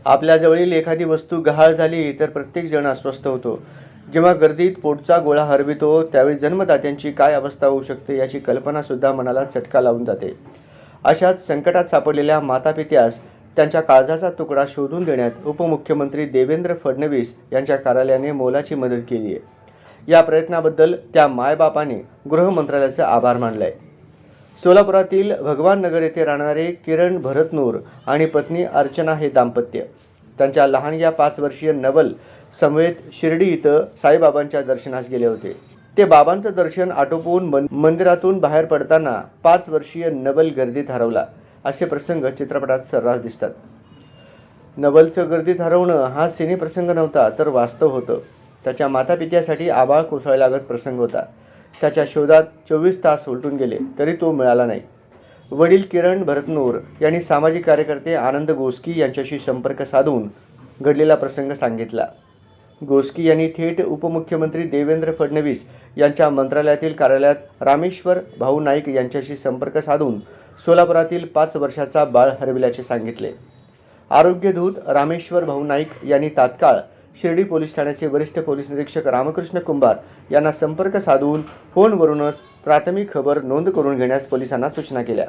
आपल्याजवळील एखादी वस्तू गहाळ झाली तर प्रत्येक जण अस्वस्थ होतो. जेव्हा गर्दीत पोटचा गोळा हरवितो त्यावेळी जन्मदात्यांची काय अवस्था होऊ शकते याची कल्पनासुद्धा मनाला चटका लावून जाते. अशाच संकटात सापडलेल्या मातापित्यास त्यांच्या काळजाचा तुकडा शोधून देण्यात उपमुख्यमंत्री देवेंद्र फडणवीस यांच्या कार्यालयाने मोलाची मदत केली आहे. या प्रयत्नाबद्दल त्या मायबापाने गृहमंत्रालयाचे आभार मानले आहे. सोलापुरातील भगवान नगर येथे राहणारे किरण भरतनूर आणि पत्नी अर्चना हे दाम्पत्य त्यांच्या लहानग्या 5 वर्षीय नवल समवेत शिर्डी इथं साईबाबांच्या दर्शनास गेले होते. ते बाबांचं दर्शन आटोपून मंदिरातून बाहेर पडताना 5 वर्षीय नवल गर्दीत हरवला असे प्रसंग चित्रपटात सर्रास दिसतात. नवलचं गर्दीत हरवणं हा सिने प्रसंग नव्हता तर वास्तव होतं. त्याच्या मातापित्यासाठी आबाळ कोसळायला लागत प्रसंग होता. त्याच्या शोधात 24 तास उलटून गेले तरी तो मिळाला नाही. वडील किरण भरतनूर यांनी सामाजिक कार्यकर्ते आनंद गोस्की यांच्याशी संपर्क साधून घडलेला प्रसंग सांगितला. गोस्की यांनी थेट उपमुख्यमंत्री देवेंद्र फडणवीस यांच्या मंत्रालयातील कार्यालयात रामेश्वर भाऊ नाईक यांच्याशी संपर्क साधून सोलापुरातील 5 वर्षाचा बाळ हरविल्याचे सांगितले. आरोग्यदूत रामेश्वर भाऊ नाईक यांनी तात्काळ शिर्डी पोलीस ठाण्याचे वरिष्ठ पोलीस निरीक्षक रामकृष्ण कुंभार यांना संपर्क साधून फोनवरूनच प्राथमिक खबर नोंद करून घेण्यास पोलिसांना सूचना केल्या.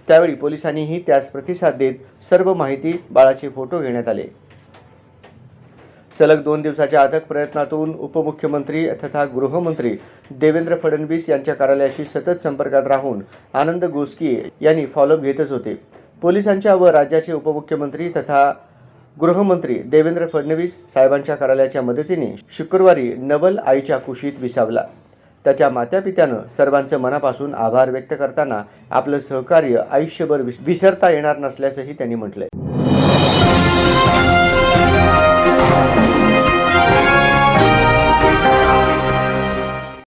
त्यावेळी पोलिसांनीही त्यास प्रतिसाद देत सर्व माहिती बाळाचे फोटो घेण्यात आले. सलग 2 दिवसाच्या अथक प्रयत्नातून उपमुख्यमंत्री तथा गृहमंत्री देवेंद्र फडणवीस यांच्या कार्यालयाशी सतत संपर्कात राहून आनंद गोस्की यांनी फॉलोअप घेतच होते. पोलिसांच्या व राज्याचे उपमुख्यमंत्री तथा गृहमंत्री देवेंद्र फडणवीस साहेबांच्या कार्यालयाच्या मदतीने शुक्रवारी नवल आईच्या कुशीत विसावला. त्याच्या मातापित्यानं सर्वांचं मनापासून आभार व्यक्त करताना आपलं सहकार्य आयुष्यभर विसरता येणार नसल्याचंही त्यांनी म्हटलंय.